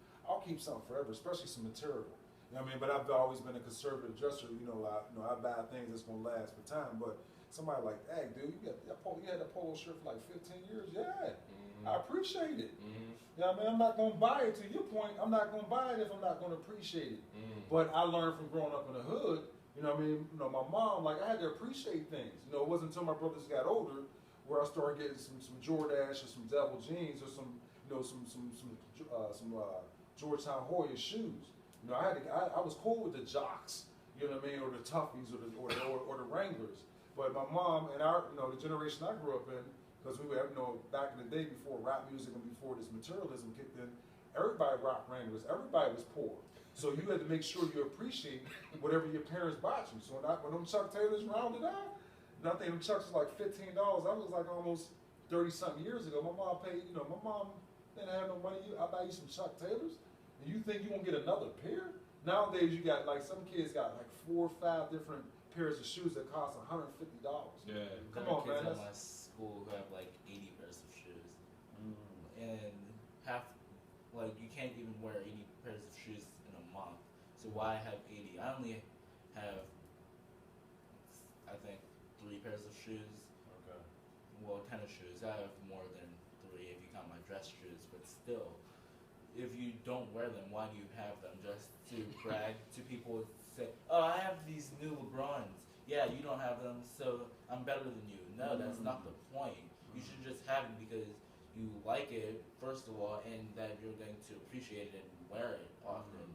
something forever, especially some material. You know what I mean? But I've always been a conservative dresser. I buy things that's gonna last for time. But somebody like, hey, dude, you had a polo shirt for like 15 years. Yeah, I appreciate it. You know what I mean? I'm not gonna buy it. To your point, I'm not gonna buy it if I'm not gonna appreciate it. But I learned from growing up in the hood. You know what I mean? My mom, like, I had to appreciate things. It wasn't until my brothers got older where I started getting some Jordache or some Devil jeans or some Georgetown Hoya shoes. I was cool with the Jocks, you know what I mean, or the Toughies or the Wranglers. But my mom and our, the generation I grew up in, because we were, back in the day before rap music and before this materialism kicked in, everybody rocked Wranglers. Everybody was poor. So you had to make sure you appreciate whatever your parents bought you. So when them Chuck Taylors rounded out, and I think them Chucks was like $15. That was like almost 30-something years ago. My mom paid, my mom didn't have no money. I buy you some Chuck Taylors, and you think you won't get another pair? Nowadays, you got like some kids got like 4 or 5 different pairs of shoes that cost $150. Yeah. Come on, man. Kids at my school who have like 80 pairs of shoes, and half, like, you can't even wear 80 pairs of shoes in a month. So why have 80? I only have, I think, 3 pairs of shoes. Okay. Well, tennis shoes. I have more than 3 if you count my dress shoes, but still, if you don't wear them, why do you have them? Just to brag to people, say, oh, I have these new LeBrons. Yeah, you don't have them, so I'm better than you. No, that's not the point. You should just have it because you like it, first of all, and that you're going to appreciate it and wear it often.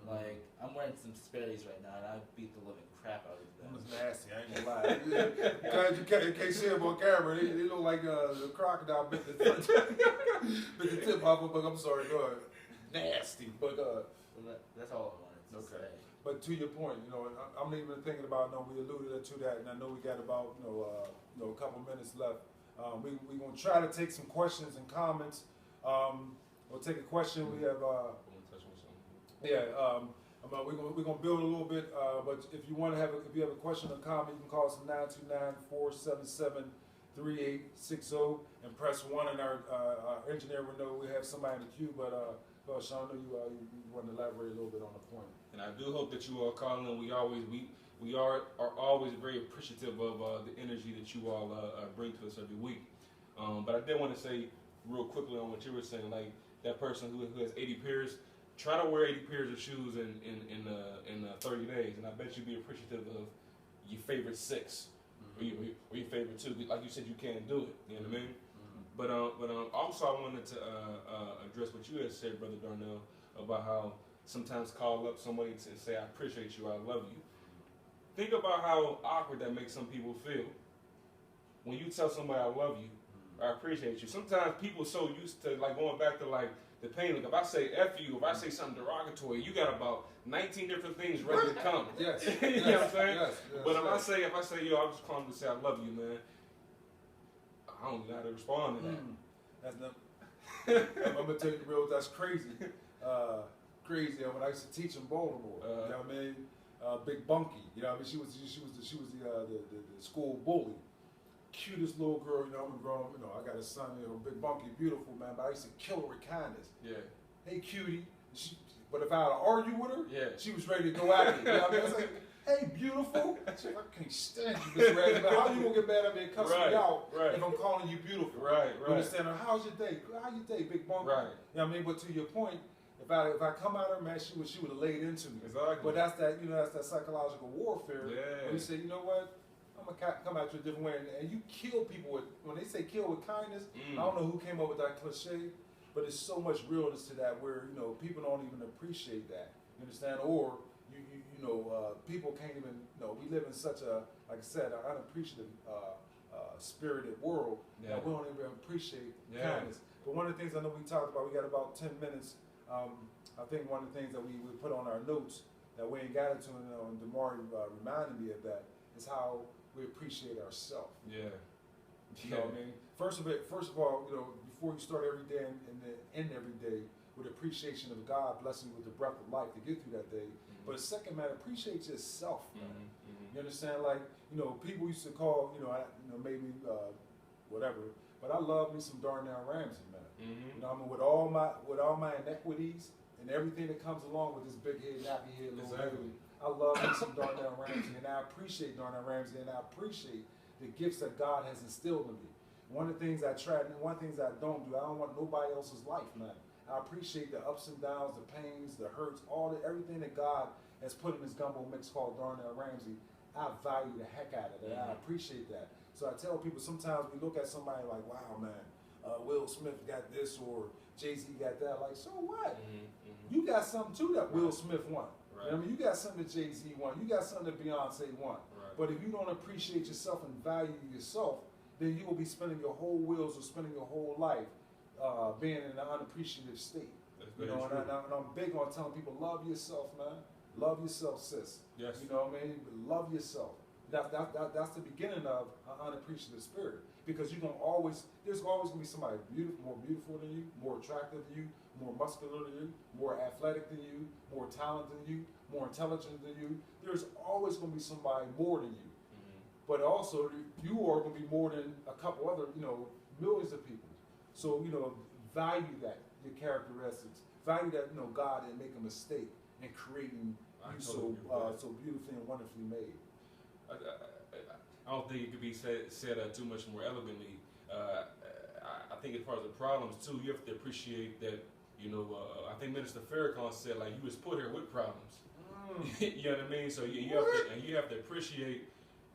Like, I'm wearing some Sperry's right now, and I beat the living crap out of them. It was nasty, I ain't gonna lie. You can't see them on camera. They look like the crocodile bit the tip off of, but I'm sorry, go ahead. Nasty, but that's all I wanted to say. But to your point, I'm even thinking about, we alluded to that, and I know we got about, a couple minutes left. We're gonna try to take some questions and comments. We'll take a question. We have, we're gonna build a little bit. But if you if you have a question or comment, you can call us at 929-477-3860 and press 1, and our engineer will know we have somebody in the queue. But Sean, I know you want to elaborate a little bit on the point. And I do hope that you all call in. We are always very appreciative of the energy that you all bring to us every week. But I did want to say real quickly on what you were saying, like that person who has 80 pairs, try to wear 80 pairs of shoes in 30 days, and I bet you'd be appreciative of your favorite 6 or your favorite 2. Like you said, you can't do it. You know what I mean? But also I wanted to address what you had said, Brother Darnell, about how sometimes call up somebody and say, I appreciate you, I love you. Think about how awkward that makes some people feel. When you tell somebody I love you, I appreciate you. Sometimes people are so used to like going back to like the pain. Like if I say F you, if I say something derogatory, you got about 19 different things ready to come. Yes. You know what I'm saying? Yes, but if I say, yo, I'm just calling to say I love you, man, I don't know how to respond to that. That's not. I'm gonna tell you the real. That's crazy. Crazy. When I used to teach in Baltimore, you know what I mean? Big Bunky, you know what I mean? She was the school bully. Cutest little girl, I'm grown, I got a son, Big Bunky, beautiful, man, but I used to kill her with kindness. Yeah. Hey, cutie. But if I had to argue with her, she was ready to go at me. You know what I mean? I was like, hey, beautiful. She's like, I can't stand you, Miss Red. How you gonna get mad at me and cuss me out if I'm calling you beautiful? Right. You understand? How's your day? How's your day, Big Bunky? Right. You know what I mean? But to your point, if I come at her, man, she would have laid into me. Exactly. But that's that psychological warfare. Yeah. Where you say, you know what? I'm gonna come at you a different way, and you kill people with. When they say kill with kindness, I don't know who came up with that cliche, but there's so much realness to that where people don't even appreciate that. You understand? Or people can't even. We live in such a, like I said, an unappreciative, spirited world that we don't even appreciate kindness. But one of the things I know we talked about, we got about 10 minutes. I think one of the things that we put on our notes that we ain't got into, and Damari reminded me of that, is how we appreciate ourselves. Yeah. You know what I mean? First of all, before you start every day and then end every day with appreciation of God blessing you with the breath of life to get through that day. But second, man, appreciate yourself, man. You understand? Like, people used to call, maybe whatever, but I love me some Darnell Ramsey, man. I mean, with all my inequities and everything that comes along with this big head, nappy head, little baby, I love me some Darnell Ramsey, and I appreciate Darnell Ramsey, and I appreciate the gifts that God has instilled in me. One of the things I try, and one of the things I don't do, I don't want nobody else's life, man. I appreciate the ups and downs, the pains, the hurts, everything that God has put in this gumbo mix called Darnell Ramsey. I value the heck out of it, and I appreciate that. So I tell people sometimes we look at somebody like, wow, man, Will Smith got this or Jay-Z got that. Like, so what? You got something too that Will Smith won. Right. I mean, you got something that Jay-Z won. You got something that Beyonce won. Right. But if you don't appreciate yourself and value yourself, then you will be spending your whole wheels or spending your whole life being in an unappreciative state. That's You very know, true. and I'm big on telling people, love yourself, man. Love yourself, sis. Yes. You know what I mean? Love yourself. That's the beginning of an unappreciative spirit. Because there's always going to be somebody more beautiful than you, more attractive than you, more muscular than you, more athletic than you, more talented than you, more intelligent than you. There's always going to be somebody more than you. But also, you are going to be more than a couple other, millions of people. So, value that, your characteristics. Value that, God didn't make a mistake in creating you so beautifully and wonderfully made. I don't think it could be said too much more elegantly. I think as far as the problems too, you have to appreciate that. I think Minister Farrakhan said like you was put here with problems. You know what I mean? So you have to appreciate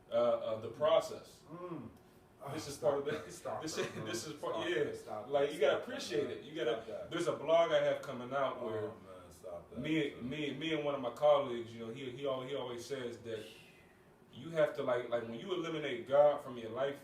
the process. This is part of the. This is part. Like you gotta appreciate it. You gotta. There's a blog I have coming out where me and one of my colleagues, he always says that you have to like when you eliminate God from your life,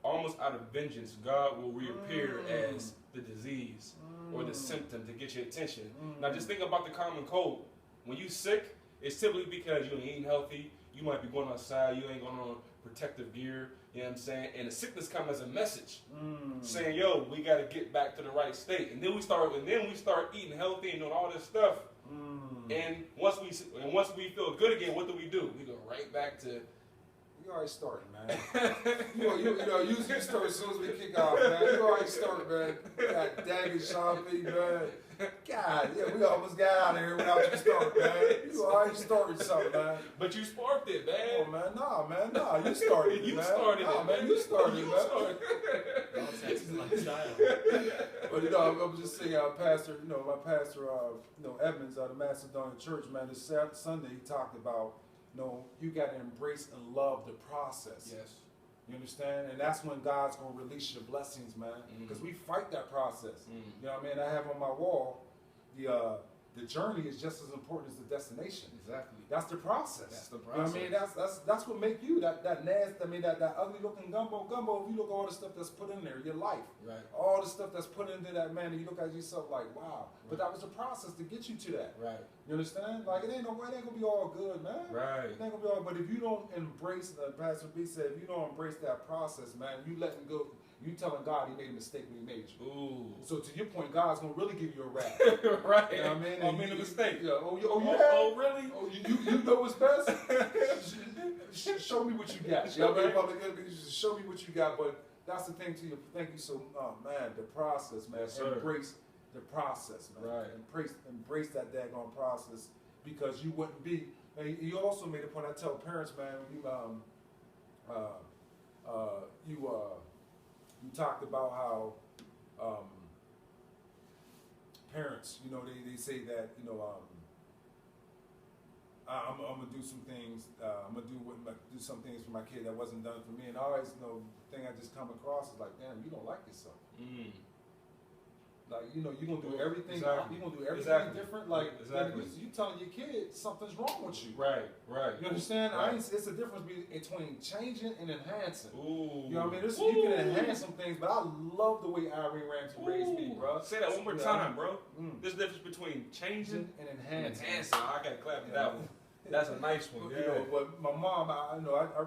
almost out of vengeance, God will reappear as the disease or the symptom to get your attention. Now just think about the common cold. When you sick, it's typically because you ain't eating healthy. You might be going outside. You ain't going on protective gear. You know what I'm saying? And the sickness comes as a message, saying, "Yo, we got to get back to the right state." And then we start eating healthy and doing all this stuff. And once we feel good again, what do? We go right back to. You already started, man. you start as soon as we kick off, man. You already started, man. God dang it, Sean P, man. God, yeah, we almost got out of here without you starting, man. You already started something, man. But you sparked it, man. Oh, man, nah, you started it, man. You started it, man. But I was just saying, my pastor, Edmonds, the Macedonian Church, man, this Sunday he talked about, you got to embrace and love the process. Yes. You understand? And that's when God's going to release your blessings, man. Because we fight that process. You know what I mean? I have on my wall, the journey is just as important as the destination. Exactly. That's the process. That's the process. You know what I mean? That's what make you that nasty. I mean that ugly looking gumbo. If you look at all the stuff that's put in there, your life, right? All the stuff that's put into that man, and you look at yourself like, wow. Right. But that was a process to get you to that. Right. You understand? Like it ain't gonna be all good, man. Right. It ain't gonna be all. But if you don't embrace, Pastor B said, if you don't embrace that process, man, you letting go. You telling God he made a mistake when he made you. Ooh. So to your point, God's gonna really give you a rap. Right. You know what I mean? I made a mistake. Yeah. Oh, really? Oh, you know what's best? Show me what you got. You know what I mean? Show me what you got. But that's the thing to you. Thank you so man, the process, man. Yes, embrace the process, man. Right. Embrace that daggone process because you wouldn't be. And you also made a point. I tell parents, man, when you talked about how parents, they say that, I'm gonna do some things. I'm gonna do some things for my kid that wasn't done for me, and always, the thing I just come across is like, damn, you don't like yourself. Like, you're gonna do everything. Exactly. You're gonna do everything different. Like, exactly. You telling your kid something's wrong with you. Right. You understand? Right. It's a difference between changing and enhancing. Ooh. You know what I mean? You can enhance some things, but I love the way Irene Ramsey raised me, bro. Say that one more time, bro. There's a difference between changing and enhancing. I gotta clap for that one. That's a nice one. Yeah. But my mom, I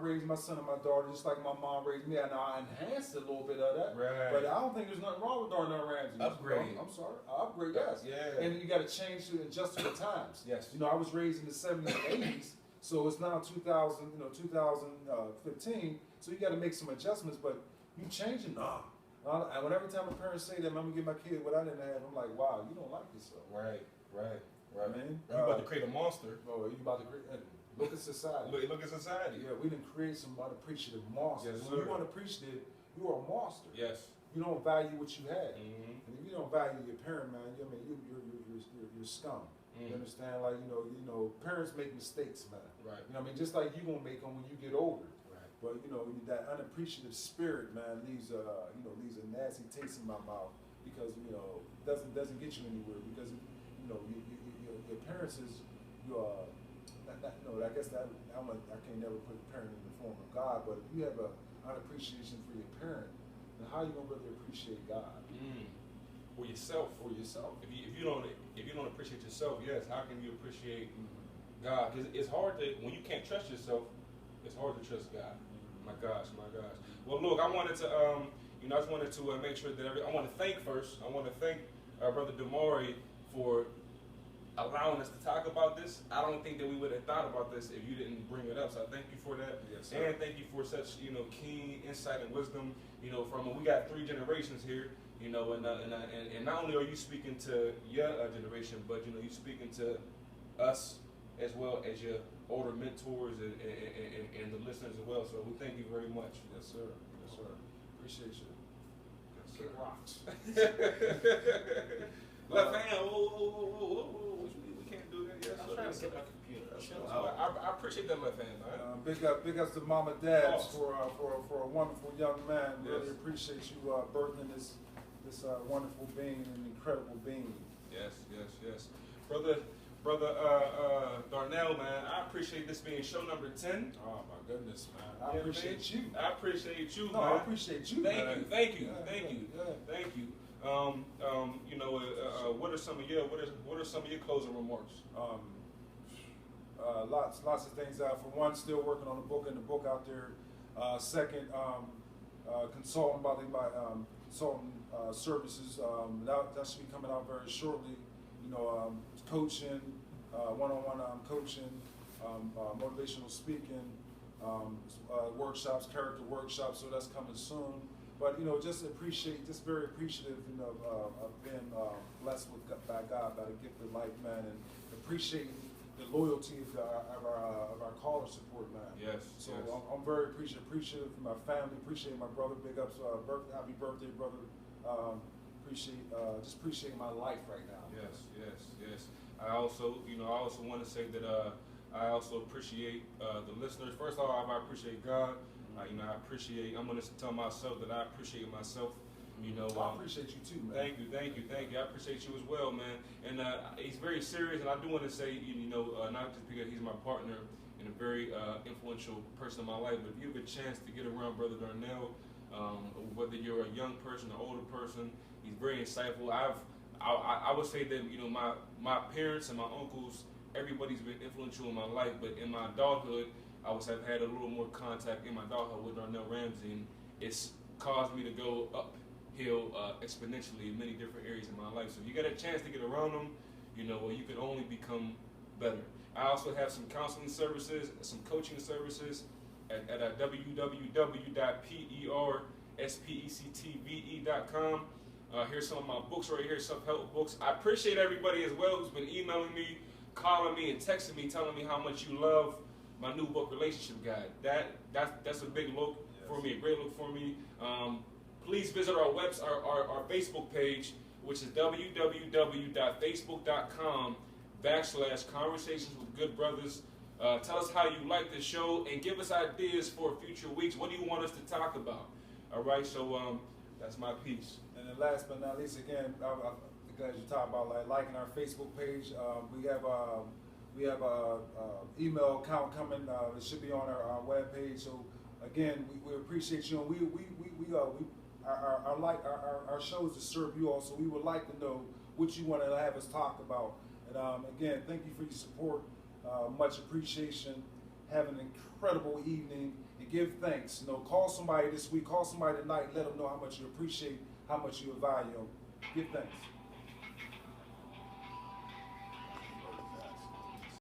raised my son and my daughter just like my mom raised me, and I enhanced a little bit of that. Right. But I don't think there's nothing wrong with Darnell Ramsey. Upgrade. I'm sorry. Upgrade, yes. Yeah. And you got to change to adjust to the times. Yes. I was raised in the 70s and 80s, so it's now 2015. So you got to make some adjustments, but you changing? Nah. And every time a parent say that, I'm gonna give my kid what I didn't have, I'm like, wow, you don't like yourself. Right. Man, you about to create a monster. Oh, you about to create? Look at society. Look at society. Yeah, we didn't create some unappreciative monsters. Yes, when you unappreciative, you are a monster. Yes. You don't value what you had, and if you don't value your parent, man, you're scum. You understand? Like parents make mistakes, man. Right. Just like you gonna make them when you get older. Right. But that unappreciative spirit, man, leaves a nasty taste in my mouth because doesn't get you anywhere because your parents is I guess that I can never put a parent in the form of God, but if you have an appreciation for your parent, then how you gonna really appreciate God? For yourself. For yourself. If you don't appreciate yourself, yes, how can you appreciate God? Because it's hard to, when you can't trust yourself, it's hard to trust God. My gosh. Well, look, I wanted to, I just wanted to make sure that I want to thank Brother Damari for allowing us to talk about this. I don't think that we would have thought about this if you didn't bring it up. So I thank you for that. Yes, sir. And thank you for such, keen insight and wisdom, from, we got 3 generations here, and not only are you speaking to your generation, but, you're speaking to us as well as your older mentors and the listeners as well. So we thank you very much. Yes, sir. Yes, sir. Appreciate you. Yes, Kick sir. rocks. Left hand. Whoa. We can't do that. Yes, I'm sir. trying to get my computer. I appreciate that left hand, man. Big ups to Mama Dabs Oh. for a wonderful young man. Yes. Really appreciate you birthing this wonderful being, an incredible being. Yes. Brother Darnell, man, I appreciate this being show number 10. Oh my goodness, man! You know I what appreciate you. I appreciate you, No, man. I appreciate you. Thank man. you, thank you. Yeah. Thank you. What are some of your closing remarks? Lots of things. For one, still working on getting the book out there. Second, consulting by consulting services. That should be coming out very shortly. Coaching, one-on-one coaching, motivational speaking, workshops, character workshops. So that's coming soon. But just very appreciative, of being blessed by God, by the gift of life, man, and appreciating the loyalty of our caller support, man. Yes. So yes. I'm very appreciative of my family, appreciate my brother. Big ups, happy birthday, brother. Appreciate my life right now. Yes. I also want to say that I also appreciate the listeners. First of all, I appreciate God. I'm going to tell myself that I appreciate myself. I appreciate you too, man. Thank you. I appreciate you as well, man. And he's very serious, and I do want to say, not just because he's my partner and a very influential person in my life, but if you have a chance to get around Brother Darnell, whether you're a young person or older person, he's very insightful. I would say that my parents and my uncles, everybody's been influential in my life, but in my adulthood, I would have had a little more contact in my adulthood with Darnell Ramsey, and it's caused me to go uphill exponentially in many different areas in my life. So if you get a chance to get around them, you can only become better. I also have some counseling services, some coaching services at www.perspectve.com. Here's some of my books right here, self-help books. I appreciate everybody as well who's been emailing me, calling me, and texting me, telling me how much you love my new book, Relationship Guide. That's a big look for me, a great look for me. Please visit our our Facebook page, which is www.facebook.com/conversations with good brothers. Tell us how you like the show and give us ideas for future weeks. What do you want us to talk about? All right, so that's my piece. And then last but not least, again, I'm glad you talked about liking our Facebook page. We have a email account coming. It should be on our web page. So again, we appreciate you, and our show is to serve you all. So we would like to know what you want to have us talk about. And again, thank you for your support. Much appreciation. Have an incredible evening and give thanks. Call somebody this week, call somebody tonight, let them know how much you appreciate, how much you value them. Give thanks.